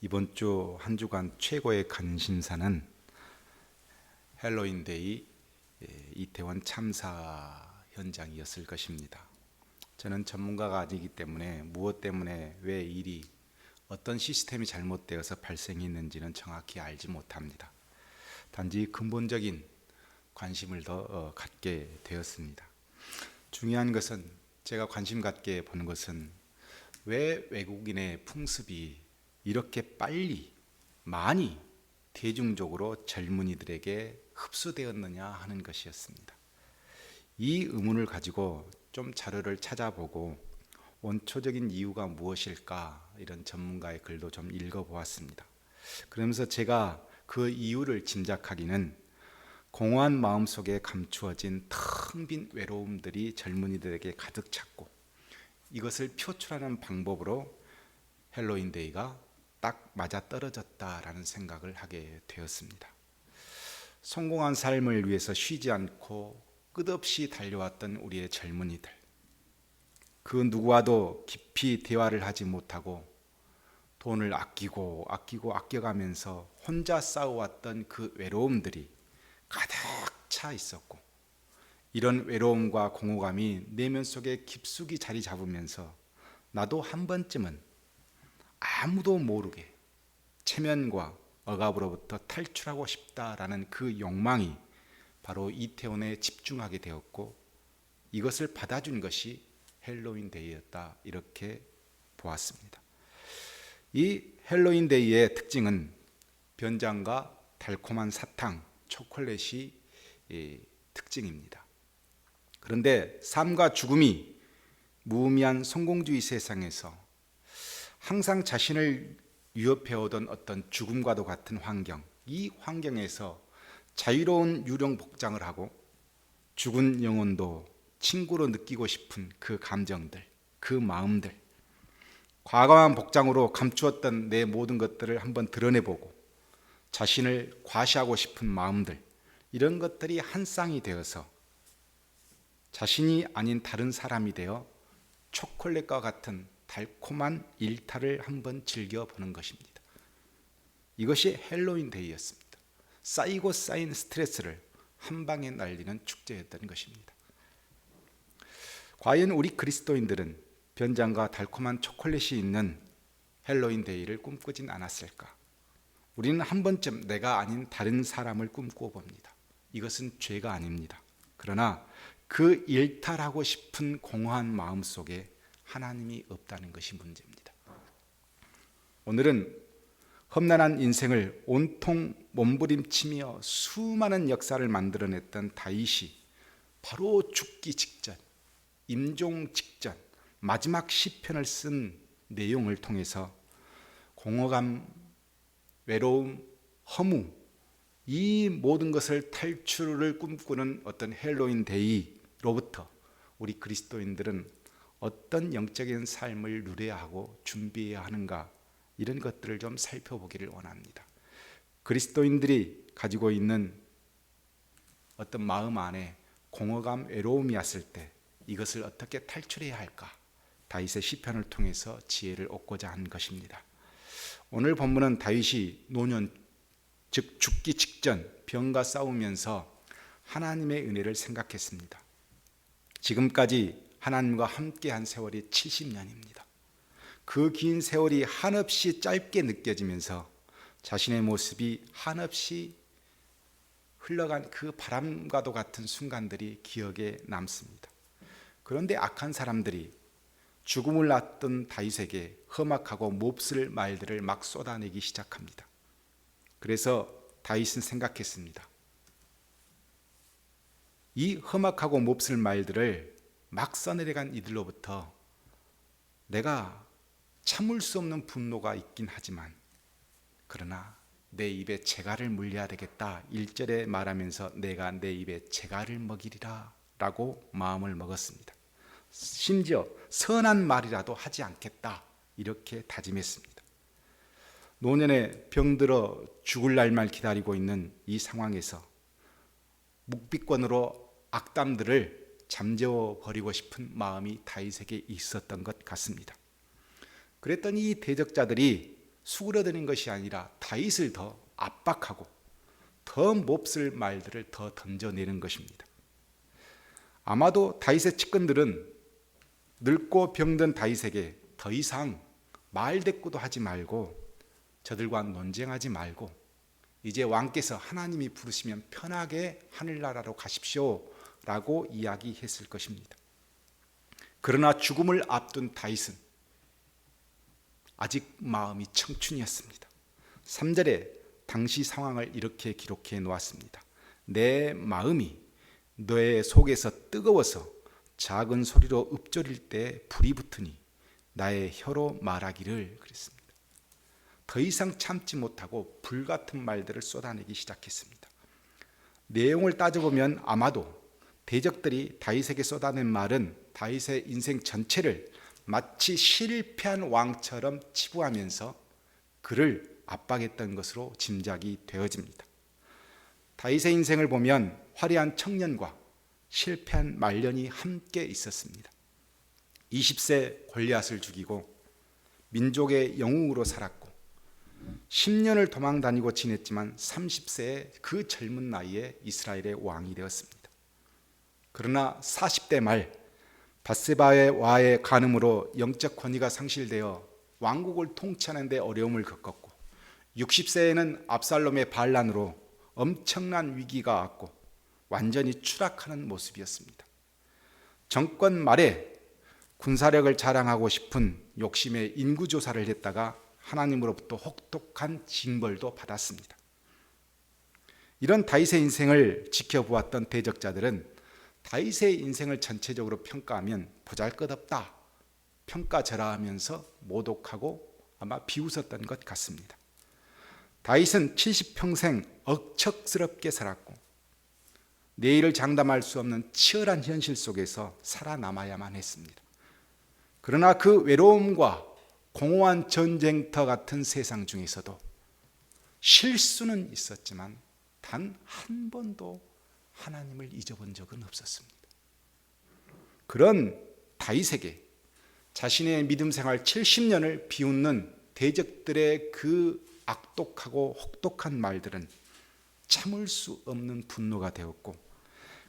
이번 주 한 주간 최고의 관심사는 헬로윈데이 이태원 참사 현장이었을 것입니다. 저는 전문가가 아니기 때문에 무엇 때문에 왜 일이 어떤 시스템이 잘못되어서 발생했는지는 정확히 알지 못합니다. 단지 근본적인 관심을 더 갖게 되었습니다. 중요한 것은 제가 관심 갖게 보는 것은 왜 외국인의 풍습이 이렇게 빨리 많이 대중적으로 젊은이들에게 흡수되었느냐 하는 것이었습니다. 이 의문을 가지고 좀 자료를 찾아보고 원초적인 이유가 무엇일까 이런 전문가의 글도 좀 읽어보았습니다. 그러면서 제가 그 이유를 짐작하기는 공허한 마음속에 감추어진 텅 빈 외로움들이 젊은이들에게 가득 찼고 이것을 표출하는 방법으로 헬로윈데이가 딱 맞아떨어졌다라는 생각을 하게 되었습니다. 성공한 삶을 위해서 쉬지 않고 끝없이 달려왔던 우리의 젊은이들, 그 누구와도 깊이 대화를 하지 못하고 돈을 아껴가면서 혼자 싸워왔던 그 외로움들이 가득 차 있었고, 이런 외로움과 공허감이 내면 속에 깊숙이 자리 잡으면서 나도 한 번쯤은 아무도 모르게 체면과 억압으로부터 탈출하고 싶다라는 그 욕망이 바로 이태원에 집중하게 되었고, 이것을 받아준 것이 헬로윈데이였다, 이렇게 보았습니다. 이 헬로윈데이의 특징은 변장과 달콤한 사탕, 초콜릿이 특징입니다. 그런데 삶과 죽음이 무의미한 성공주의 세상에서 항상 자신을 위협해오던 어떤 죽음과도 같은 환경, 이 환경에서 자유로운 유령 복장을 하고 죽은 영혼도 친구로 느끼고 싶은 그 감정들, 그 마음들, 과감한 복장으로 감추었던 내 모든 것들을 한번 드러내보고 자신을 과시하고 싶은 마음들, 이런 것들이 한 쌍이 되어서 자신이 아닌 다른 사람이 되어 초콜릿과 같은 달콤한 일탈을 한번 즐겨보는 것입니다. 이것이 헬로윈데이였습니다. 쌓이고 쌓인 스트레스를 한 방에 날리는 축제였던 것입니다. 과연 우리 그리스도인들은 변장과 달콤한 초콜릿이 있는 헬로윈데이를 꿈꾸진 않았을까? 우리는 한 번쯤 내가 아닌 다른 사람을 꿈꿔봅니다. 이것은 죄가 아닙니다. 그러나 그 일탈하고 싶은 공허한 마음 속에 하나님이 없다는 것이 문제입니다. 오늘은 험난한 인생을 온통 몸부림치며 수많은 역사를 만들어냈던 다윗이 바로 죽기 직전, 임종 직전 마지막 시편을 쓴 내용을 통해서 공허감, 외로움, 허무, 이 모든 것을 탈출을 꿈꾸는 어떤 헬로윈데이로부터 우리 그리스도인들은 어떤 영적인 삶을 누려야 하고 준비해야 하는가, 이런 것들을 좀 살펴보기를 원합니다. 그리스도인들이 가지고 있는 어떤 마음 안에 공허감, 외로움이 왔을 때 이것을 어떻게 탈출해야 할까, 다윗의 시편을 통해서 지혜를 얻고자 한 것입니다. 오늘 본문은 다윗이 노년, 즉 죽기 직전 병과 싸우면서 하나님의 은혜를 생각했습니다. 지금까지 하나님과 함께한 세월이 70년입니다. 그 긴 세월이 한없이 짧게 느껴지면서 자신의 모습이 한없이 흘러간 그 바람과도 같은 순간들이 기억에 남습니다. 그런데 악한 사람들이 죽음을 낳았던 다윗에게 험악하고 몹쓸 말들을 막 쏟아내기 시작합니다. 그래서 다윗은 생각했습니다. 이 험악하고 몹쓸 말들을 막 써내려간 이들로부터 내가 참을 수 없는 분노가 있긴 하지만, 그러나 내 입에 재갈을 물려야 되겠다, 1절에 말하면서 내가 내 입에 재갈을 먹이리라 라고 마음을 먹었습니다. 심지어 선한 말이라도 하지 않겠다, 이렇게 다짐했습니다. 노년에 병들어 죽을 날만 기다리고 있는 이 상황에서 묵비권으로 악담들을 잠재워 버리고 싶은 마음이 다윗에게 있었던 것 같습니다. 그랬더니 이 대적자들이 수그러드는 것이 아니라 다윗을 더 압박하고 더 몹쓸 말들을 더 던져내는 것입니다. 아마도 다윗의 측근들은 늙고 병든 다윗에게 더 이상 말대꾸도 하지 말고 저들과 논쟁하지 말고 이제 왕께서 하나님이 부르시면 편하게 하늘나라로 가십시오 라고 이야기했을 것입니다. 그러나 죽음을 앞둔 다윗은 아직 마음이 청춘이었습니다. 3절에 당시 상황을 이렇게 기록해 놓았습니다. 내 마음이 너의 속에서 뜨거워서 작은 소리로 읊조릴 때 불이 붙으니 나의 혀로 말하기를 그랬습니다. 더 이상 참지 못하고 불같은 말들을 쏟아내기 시작했습니다. 내용을 따져보면 아마도 대적들이 다윗에게 쏟아낸 말은 다윗의 인생 전체를 마치 실패한 왕처럼 치부하면서 그를 압박했던 것으로 짐작이 되어집니다. 다윗의 인생을 보면 화려한 청년과 실패한 말년이 함께 있었습니다. 20세 골리앗을 죽이고 민족의 영웅으로 살았고 10년을 도망 다니고 지냈지만 30세의 그 젊은 나이에 이스라엘의 왕이 되었습니다. 그러나 40대 말 밧세바와의 간음으로 영적 권위가 상실되어 왕국을 통치하는 데 어려움을 겪었고 60세에는 압살롬의 반란으로 엄청난 위기가 왔고 완전히 추락하는 모습이었습니다. 정권 말에 군사력을 자랑하고 싶은 욕심에 인구조사를 했다가 하나님으로부터 혹독한 징벌도 받았습니다. 이런 다윗의 인생을 지켜보았던 대적자들은 다윗의 인생을 전체적으로 평가하면 보잘것없다 평가절하하면서 모독하고 아마 비웃었던 것 같습니다. 다윗은 70평생 억척스럽게 살았고 내일을 장담할 수 없는 치열한 현실 속에서 살아남아야만 했습니다. 그러나 그 외로움과 공허한 전쟁터 같은 세상 중에서도 실수는 있었지만 단 한 번도 하나님을 잊어본 적은 없었습니다. 그런 다윗에게 자신의 믿음 생활 70년을 비웃는 대적들의 그 악독하고 혹독한 말들은 참을 수 없는 분노가 되었고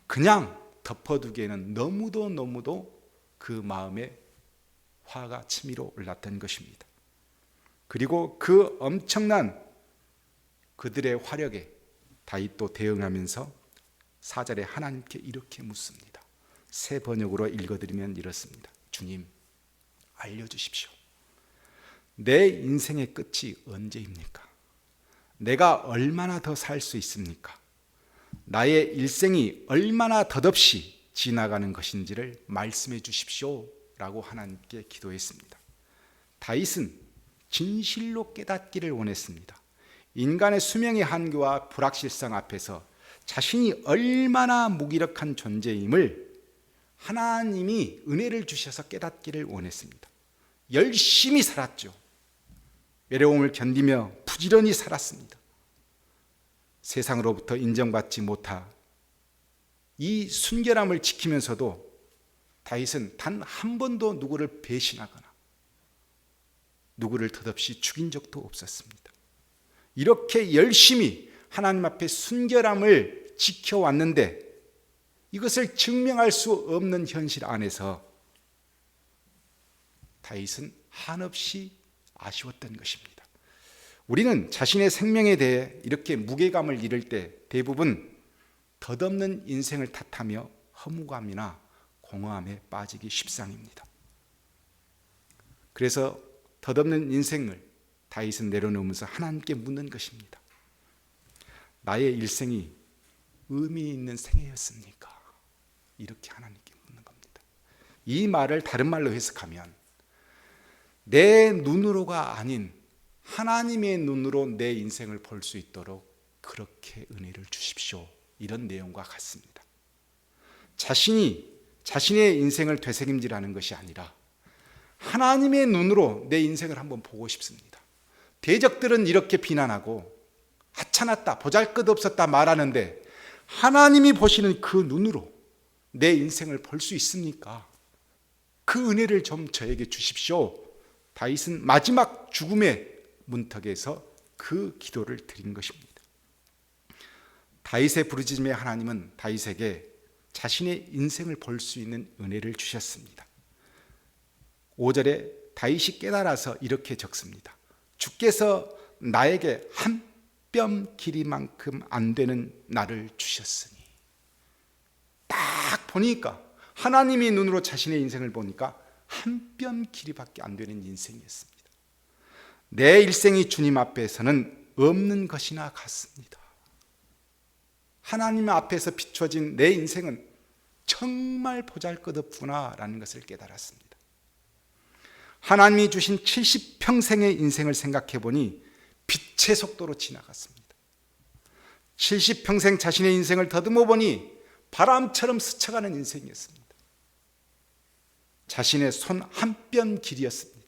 그냥 덮어두기에는 너무도 그 마음에 화가 치밀어 올랐던 것입니다. 그리고 그 엄청난 그들의 화력에 다윗도 대응하면서 4절에 하나님께 이렇게 묻습니다. 새 번역으로 읽어드리면 이렇습니다. 주님, 알려주십시오. 내 인생의 끝이 언제입니까? 내가 얼마나 더 살 수 있습니까? 나의 일생이 얼마나 덧없이 지나가는 것인지를 말씀해 주십시오 라고 하나님께 기도했습니다. 다윗은 진실로 깨닫기를 원했습니다. 인간의 수명의 한계와 불확실성 앞에서 자신이 얼마나 무기력한 존재임을 하나님이 은혜를 주셔서 깨닫기를 원했습니다. 열심히 살았죠. 외로움을 견디며 부지런히 살았습니다. 세상으로부터 인정받지 못한 이 순결함을 지키면서도 다윗은 단 한 번도 누구를 배신하거나 누구를 덧없이 죽인 적도 없었습니다. 이렇게 열심히 하나님 앞에 순결함을 지켜왔는데 이것을 증명할 수 없는 현실 안에서 다윗은 한없이 아쉬웠던 것입니다. 우리는 자신의 생명에 대해 이렇게 무게감을 잃을 때 대부분 덧없는 인생을 탓하며 허무감이나 공허함에 빠지기 십상입니다. 그래서 덧없는 인생을 다윗은 내려놓으면서 하나님께 묻는 것입니다. 나의 일생이 의미 있는 생애였습니까? 이렇게 하나님께 묻는 겁니다. 이 말을 다른 말로 해석하면 내 눈으로가 아닌 하나님의 눈으로 내 인생을 볼 수 있도록 그렇게 은혜를 주십시오. 이런 내용과 같습니다. 자신의 인생을 되새김질하는 것이 아니라 하나님의 눈으로 내 인생을 한번 보고 싶습니다. 대적들은 이렇게 비난하고 하찮았다, 보잘것없었다 말하는데 하나님이 보시는 그 눈으로 내 인생을 볼 수 있습니까? 그 은혜를 좀 저에게 주십시오. 다윗은 마지막 죽음의 문턱에서 그 기도를 드린 것입니다. 다윗의 부르짖음에 하나님은 다윗에게 자신의 인생을 볼 수 있는 은혜를 주셨습니다. 5절에 다윗이 깨달아서 이렇게 적습니다. 주께서 나에게 한 뼘 길이만큼 안 되는 나를 주셨으니. 딱 보니까 하나님이 눈으로 자신의 인생을 보니까 한 뼘 길이밖에 안 되는 인생이었습니다. 내 일생이 주님 앞에서는 없는 것이나 같습니다. 하나님 앞에서 비춰진 내 인생은 정말 보잘것없구나라는 것을 깨달았습니다. 하나님이 주신 70평생의 인생을 생각해 보니 빛의 속도로 지나갔습니다. 70평생 자신의 인생을 더듬어 보니 바람처럼 스쳐가는 인생이었습니다. 자신의 손 한 뼘 길이었습니다.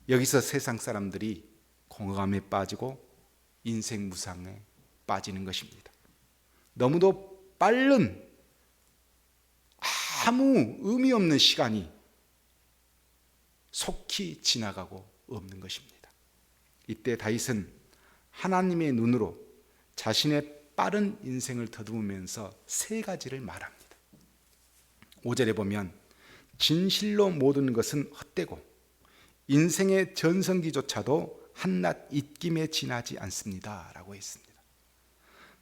여기서 세상 사람들이 공허감에 빠지고 인생 무상에 빠지는 것입니다. 너무도 빠른 아무 의미 없는 시간이 속히 지나가고 없는 것입니다. 이때 다윗은 하나님의 눈으로 자신의 빠른 인생을 더듬으면서 세 가지를 말합니다. 5절에 보면 진실로 모든 것은 헛되고 인생의 전성기조차도 한낱 입김에 지나지 않습니다 라고 했습니다.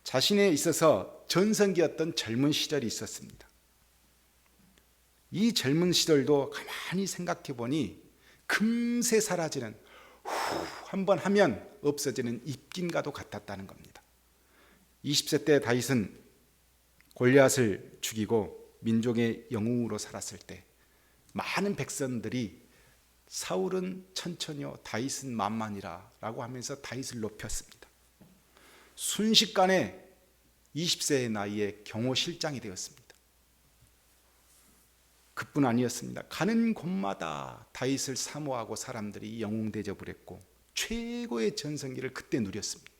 자신에 있어서 전성기였던 젊은 시절이 있었습니다. 이 젊은 시절도 가만히 생각해 보니 금세 사라지는, 한번 하면 없어지는 입김과도 같았다는 겁니다. 20세 때 다윗은 골리앗을 죽이고 민족의 영웅으로 살았을 때 많은 백성들이 사울은 천천히요 다윗은 만만이라 라고 하면서 다윗을 높였습니다. 순식간에 20세의 나이에 경호실장이 되었습니다. 그뿐 아니었습니다. 가는 곳마다 다윗을 사모하고 사람들이 영웅 대접을 했고 최고의 전성기를 그때 누렸습니다.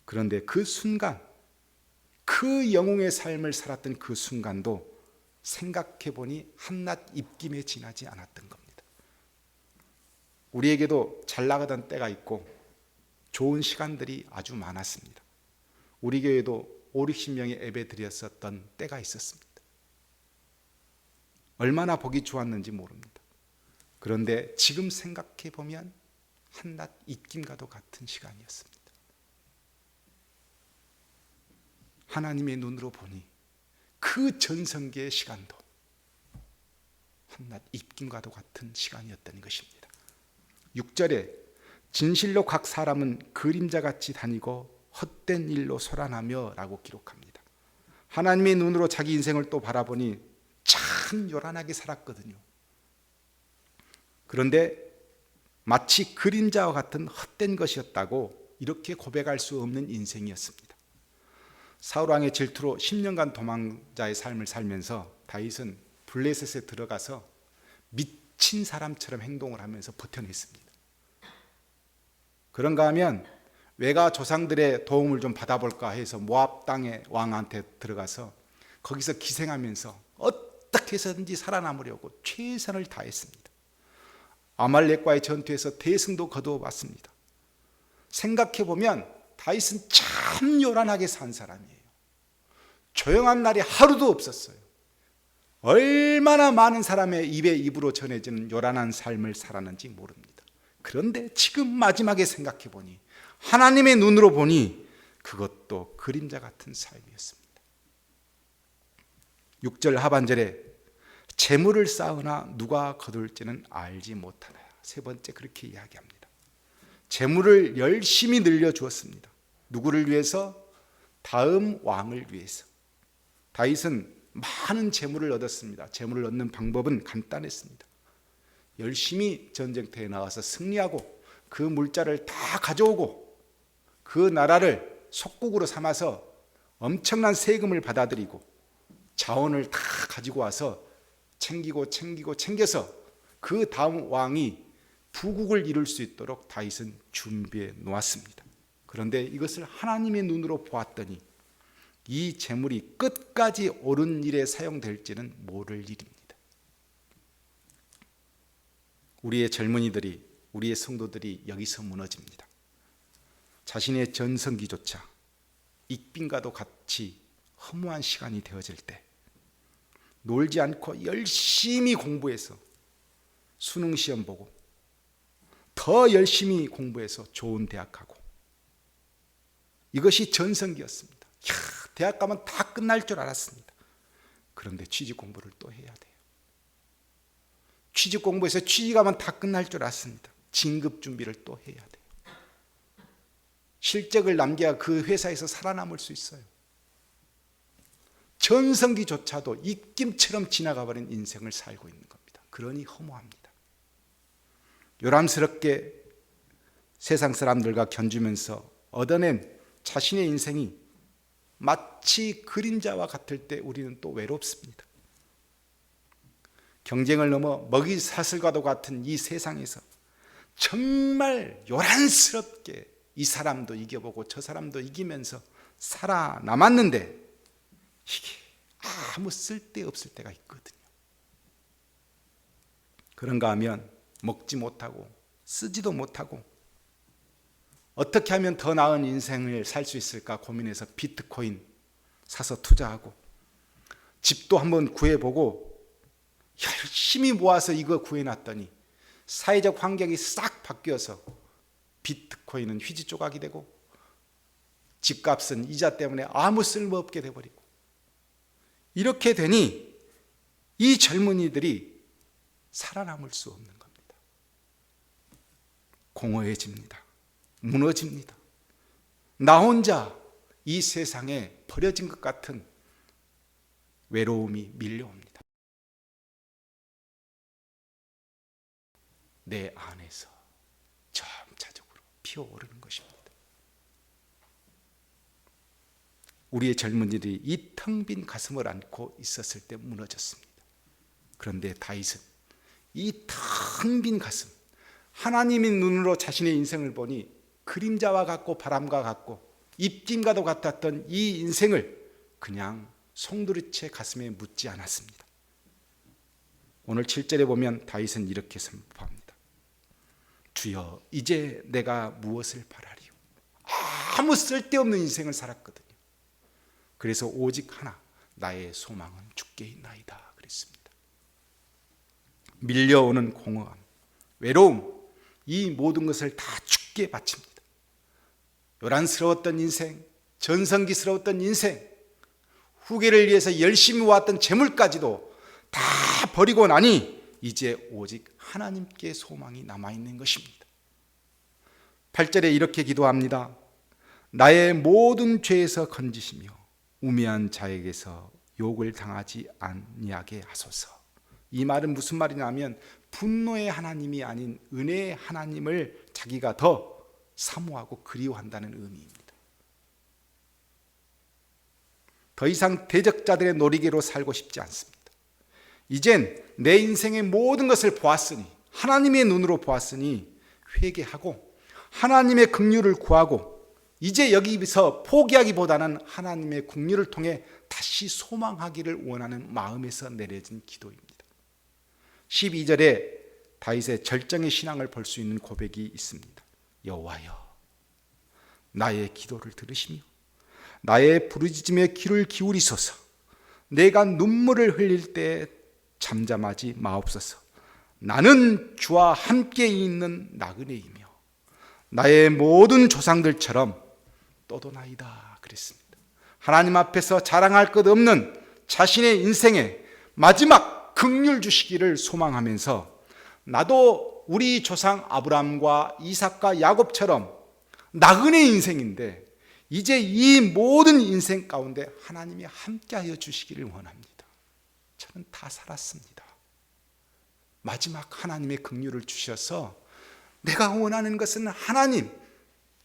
그런데 그 순간, 그 영웅의 삶을 살았던 그 순간도 생각해 보니 한낱 입김에 지나지 않았던 겁니다. 우리에게도 잘 나가던 때가 있고 좋은 시간들이 아주 많았습니다. 우리 교회도 5, 60명의 예배 드렸었던 때가 있었습니다. 얼마나 보기 좋았는지 모릅니다. 그런데 지금 생각해 보면 한낱 입김과도 같은 시간이었습니다. 하나님의 눈으로 보니 그 전성기의 시간도 한낱 입김과도 같은 시간이었던 것입니다. 6절에 진실로 각 사람은 그림자같이 다니고 헛된 일로 소란하며 라고 기록합니다. 하나님의 눈으로 자기 인생을 또 바라보니 참 요란하게 살았거든요. 그런데 마치 그림자와 같은 헛된 것이었다고 이렇게 고백할 수 없는 인생이었습니다. 사울왕의 질투로 10년간 도망자의 삶을 살면서 다윗은 블레셋에 들어가서 미친 사람처럼 행동을 하면서 버텨냈습니다. 그런가 하면 외가 조상들의 도움을 좀 받아볼까 해서 모압 땅의 왕한테 들어가서 거기서 기생하면서 어떻게 해서든지 살아남으려고 최선을 다했습니다. 아말렉과의 전투에서 대승도 거두어봤습니다. 생각해보면 다윗은 참 요란하게 산 사람이에요. 조용한 날이 하루도 없었어요. 얼마나 많은 사람의 입으로 전해지는 요란한 삶을 살았는지 모릅니다. 그런데 지금 마지막에 생각해보니 하나님의 눈으로 보니 그것도 그림자 같은 삶이었습니다. 6절 하반절에 재물을 쌓으나 누가 거둘지는 알지 못하나요. 세 번째 그렇게 이야기합니다. 재물을 열심히 늘려주었습니다. 누구를 위해서? 다음 왕을 위해서. 다윗은 많은 재물을 얻었습니다. 재물을 얻는 방법은 간단했습니다. 열심히 전쟁터에 나가서 승리하고 그 물자를 다 가져오고 그 나라를 속국으로 삼아서 엄청난 세금을 받아들이고 자원을 다 가지고 와서 챙겨서 그 다음 왕이 부국을 이룰 수 있도록 다윗은 준비해 놓았습니다. 그런데 이것을 하나님의 눈으로 보았더니 이 재물이 끝까지 옳은 일에 사용될지는 모를 일입니다. 우리의 젊은이들이 우리의 성도들이 여기서 무너집니다. 자신의 전성기조차 익빈과도 같이 허무한 시간이 되어질 때 놀지 않고 열심히 공부해서 수능 시험 보고 더 열심히 공부해서 좋은 대학 가고, 이것이 전성기였습니다. 대학 가면 다 끝날 줄 알았습니다. 그런데 취직 공부를 또 해야 돼요. 취직 공부해서 취직하면 다 끝날 줄 알았습니다. 진급 준비를 또 해야 돼요. 실적을 남겨야 그 회사에서 살아남을 수 있어요. 전성기조차도 입김처럼 지나가 버린 인생을 살고 있는 겁니다. 그러니 허무합니다. 요람스럽게 세상 사람들과 견주면서 얻어낸 자신의 인생이 마치 그림자와 같을 때 우리는 또 외롭습니다. 경쟁을 넘어 먹이 사슬과도 같은 이 세상에서 정말 요란스럽게 이 사람도 이겨보고 저 사람도 이기면서 살아남았는데 이게 아무 쓸데없을 때가 있거든요. 그런가 하면 먹지 못하고 쓰지도 못하고 어떻게 하면 더 나은 인생을 살 수 있을까 고민해서 비트코인 사서 투자하고, 집도 한번 구해보고 열심히 모아서 이거 구해놨더니 사회적 환경이 싹 바뀌어서 비트코인은 휴지 조각이 되고 집값은 이자 때문에 아무 쓸모없게 돼버리고, 이렇게 되니 이 젊은이들이 살아남을 수 없는 겁니다. 공허해집니다. 무너집니다. 나 혼자 이 세상에 버려진 것 같은 외로움이 밀려옵니다. 내 안에서 점차적으로 피어오르는 것입니다. 우리의 젊은이들이 이 텅 빈 가슴을 안고 있었을 때 무너졌습니다. 그런데 다윗은 이 텅 빈 가슴, 하나님의 눈으로 자신의 인생을 보니 그림자와 같고 바람과 같고 입김과도 같았던 이 인생을 그냥 송두리째 가슴에 묻지 않았습니다. 오늘 7절에 보면 다윗은 이렇게 선포합니다. 주여, 이제 내가 무엇을 바라리요? 아무 쓸데없는 인생을 살았거든요. 그래서 오직 하나, 나의 소망은 주께 있나이다 그랬습니다. 밀려오는 공허함, 외로움, 이 모든 것을 다 주께 바칩니다. 요란스러웠던 인생, 전성기스러웠던 인생, 후계를 위해서 열심히 모았던 재물까지도 다 버리고 나니 이제 오직 하나님께 소망이 남아있는 것입니다. 8절에 이렇게 기도합니다. 나의 모든 죄에서 건지시며 우매한 자에게서 욕을 당하지 아니하게 하소서. 이 말은 무슨 말이냐면 분노의 하나님이 아닌 은혜의 하나님을 자기가 더 사모하고 그리워한다는 의미입니다. 더 이상 대적자들의 놀이개로 살고 싶지 않습니다. 이젠 내 인생의 모든 것을 보았으니, 하나님의 눈으로 보았으니 회개하고 하나님의 긍휼을 구하고, 이제 여기서 포기하기보다는 하나님의 긍휼을 통해 다시 소망하기를 원하는 마음에서 내려진 기도입니다. 12절에 다윗의 절정의 신앙을 볼 수 있는 고백이 있습니다. 여호와여, 나의 기도를 들으시며 나의 부르짖음에 귀를 기울이소서. 내가 눈물을 흘릴 때 잠잠하지 마옵소서. 나는 주와 함께 있는 나그네이며 나의 모든 조상들처럼 떠도나이다 그랬습니다. 하나님 앞에서 자랑할 것 없는 자신의 인생에 마지막 긍휼 주시기를 소망하면서, 나도 우리 조상 아브라함과 이삭과 야곱처럼 나그네 인생인데 이제 이 모든 인생 가운데 하나님이 함께하여 주시기를 원합니다. 저는 다 살았습니다. 마지막 하나님의 긍휼을 주셔서 내가 원하는 것은 하나님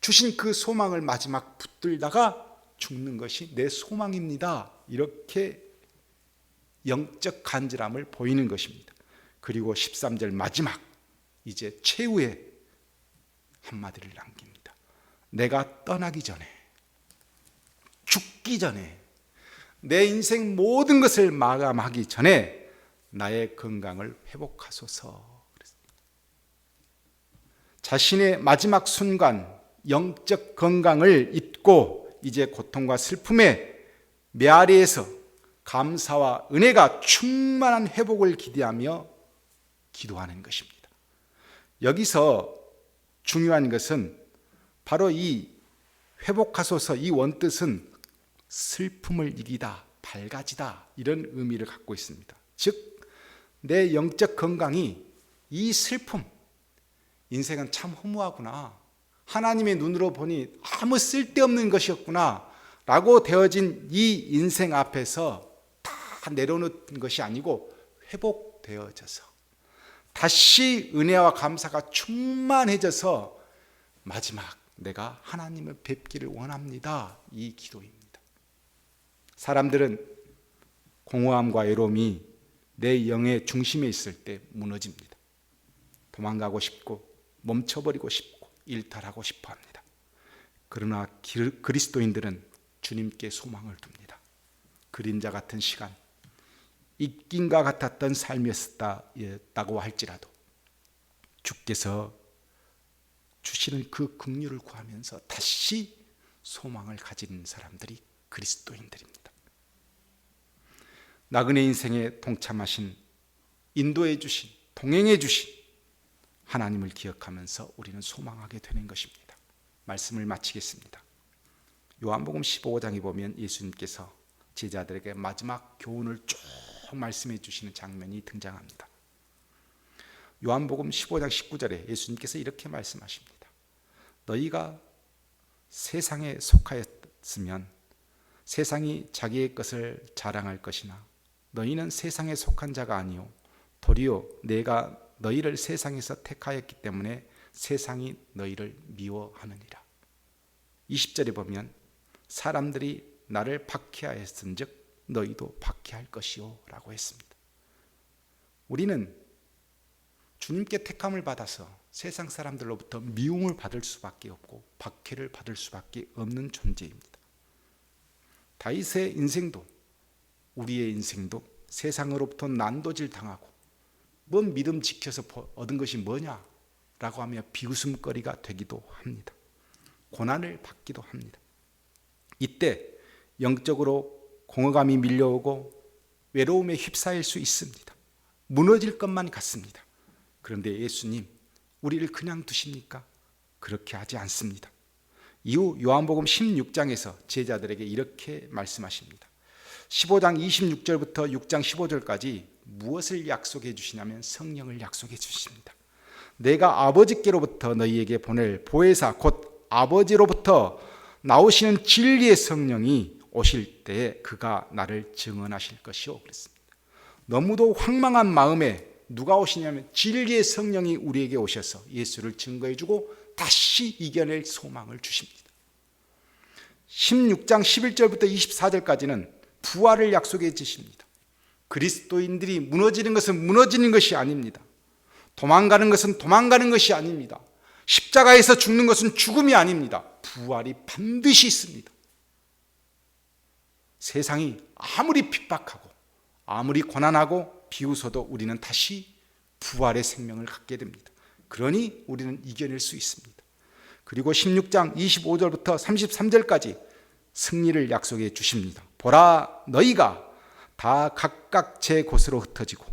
주신 그 소망을 마지막 붙들다가 죽는 것이 내 소망입니다. 이렇게 영적 간절함을 보이는 것입니다. 그리고 13절 마지막, 이제 최후의 한마디를 남깁니다. 내가 떠나기 전에, 죽기 전에, 내 인생 모든 것을 마감하기 전에 나의 건강을 회복하소서. 자신의 마지막 순간 영적 건강을 잊고 이제 고통과 슬픔의 메아리에서 감사와 은혜가 충만한 회복을 기대하며 기도하는 것입니다. 여기서 중요한 것은 바로 이 회복하소서, 이 원뜻은 슬픔을 이기다, 밝아지다, 이런 의미를 갖고 있습니다. 즉 내 영적 건강이 이 슬픔, 인생은 참 허무하구나, 하나님의 눈으로 보니 아무 쓸데없는 것이었구나 라고 되어진 이 인생 앞에서 다 내려놓는 것이 아니고 회복되어져서 다시 은혜와 감사가 충만해져서 마지막 내가 하나님을 뵙기를 원합니다, 이 기도입니다. 사람들은 공허함과 외로움이 내 영의 중심에 있을 때 무너집니다. 도망가고 싶고 멈춰버리고 싶고 일탈하고 싶어 합니다. 그러나 그리스도인들은 주님께 소망을 둡니다. 그림자 같은 시간, 잊긴과 같았던 삶이었다고 할지라도 주께서 주시는 그 긍휼을 구하면서 다시 소망을 가진 사람들이 그리스도인들입니다. 나그네 인생에 동참하신, 인도해 주신, 동행해 주신 하나님을 기억하면서 우리는 소망하게 되는 것입니다. 말씀을 마치겠습니다. 요한복음 15장에 보면 예수님께서 제자들에게 마지막 교훈을 쭉 말씀해 주시는 장면이 등장합니다. 요한복음 15장 19절에 예수님께서 이렇게 말씀하십니다. 너희가 세상에 속하였으면 세상이 자기의 것을 자랑할 것이나 너희는 세상에 속한 자가 아니요 도리어 내가 너희를 세상에서 택하였기 때문에 세상이 너희를 미워하느니라. 20절에 보면 사람들이 나를 박해하였은즉 너희도 박해할 것이요 라고 했습니다. 우리는 주님께 택함을 받아서 세상 사람들로부터 미움을 받을 수밖에 없고 박해를 받을 수밖에 없는 존재입니다. 다윗의 인생도, 우리의 인생도 세상으로부터 난도질 당하고 뭔 믿음 지켜서 얻은 것이 뭐냐 라고 하며 비웃음거리가 되기도 합니다. 고난을 받기도 합니다. 이때 영적으로 공허감이 밀려오고 외로움에 휩싸일 수 있습니다. 무너질 것만 같습니다. 그런데 예수님, 우리를 그냥 두십니까? 그렇게 하지 않습니다. 이후 요한복음 16장에서 제자들에게 이렇게 말씀하십니다. 15장 26절부터 6장 15절까지 무엇을 약속해 주시냐면 성령을 약속해 주십니다. 내가 아버지께로부터 너희에게 보낼 보혜사 곧 아버지로부터 나오시는 진리의 성령이 오실 때에 그가 나를 증언하실 것이요 그랬습니다. 너무도 황망한 마음에 누가 오시냐면 진리의 성령이 우리에게 오셔서 예수를 증거해 주고 다시 이겨낼 소망을 주십니다. 16장 11절부터 24절까지는 부활을 약속해 주십니다. 그리스도인들이 무너지는 것은 무너지는 것이 아닙니다. 도망가는 것은 도망가는 것이 아닙니다. 십자가에서 죽는 것은 죽음이 아닙니다. 부활이 반드시 있습니다. 세상이 아무리 핍박하고 아무리 고난하고 비웃어도 우리는 다시 부활의 생명을 갖게 됩니다. 그러니 우리는 이겨낼 수 있습니다. 그리고 16장 25절부터 33절까지 승리를 약속해 주십니다. 보라, 너희가 다 각각 제 곳으로 흩어지고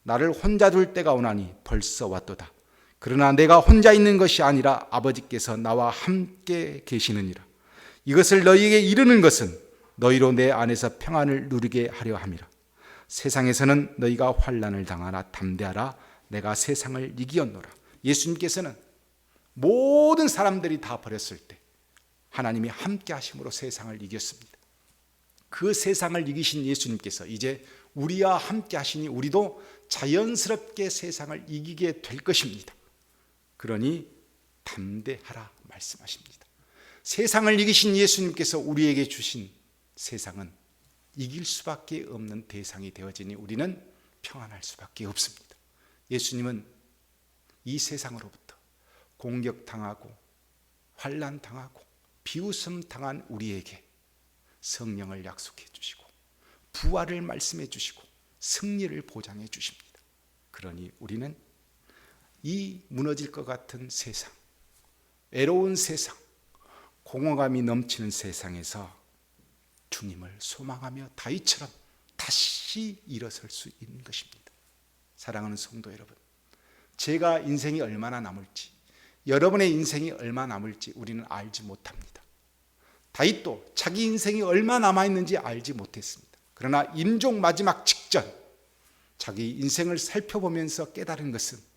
나를 혼자 둘 때가 오나니 벌써 왔도다. 그러나 내가 혼자 있는 것이 아니라 아버지께서 나와 함께 계시느니라. 이것을 너희에게 이르는 것은 너희로 내 안에서 평안을 누리게 하려 함이라. 세상에서는 너희가 환난을 당하나 담대하라. 내가 세상을 이기었노라. 예수님께서는 모든 사람들이 다 버렸을 때 하나님이 함께 하심으로 세상을 이겼습니다. 그 세상을 이기신 예수님께서 이제 우리와 함께 하시니 우리도 자연스럽게 세상을 이기게 될 것입니다. 그러니 담대하라 말씀하십니다. 세상을 이기신 예수님께서 우리에게 주신 세상은 이길 수밖에 없는 대상이 되어지니 우리는 평안할 수밖에 없습니다. 예수님은 이 세상으로부터 공격당하고 환난당하고 비웃음 당한 우리에게 성령을 약속해 주시고 부활을 말씀해 주시고 승리를 보장해 주십니다. 그러니 우리는 이 무너질 것 같은 세상, 외로운 세상, 공허감이 넘치는 세상에서 주님을 소망하며 다윗처럼 다시 일어설 수 있는 것입니다. 사랑하는 성도 여러분, 제가 인생이 얼마나 남을지, 여러분의 인생이 얼마나 남을지 우리는 알지 못합니다. 다윗도 자기 인생이 얼마나 남아있는지 알지 못했습니다. 그러나 임종 마지막 직전 자기 인생을 살펴보면서 깨달은 것은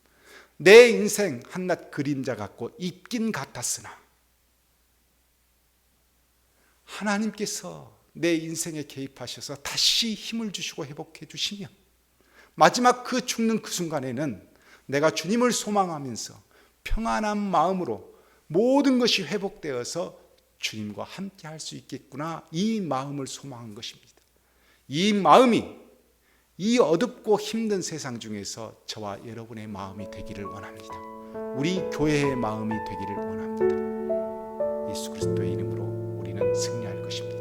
내 인생 한낱 그림자 같고 있긴 같았으나 하나님께서 내 인생에 개입하셔서 다시 힘을 주시고 회복해 주시면 마지막 그 죽는 그 순간에는 내가 주님을 소망하면서 평안한 마음으로 모든 것이 회복되어서 주님과 함께 할 수 있겠구나, 이 마음을 소망한 것입니다. 이 마음이 이 어둡고 힘든 세상 중에서 저와 여러분의 마음이 되기를 원합니다. 우리 교회의 마음이 되기를 원합니다. 예수 그리스도의 이름으로 우리는 승리할 것입니다.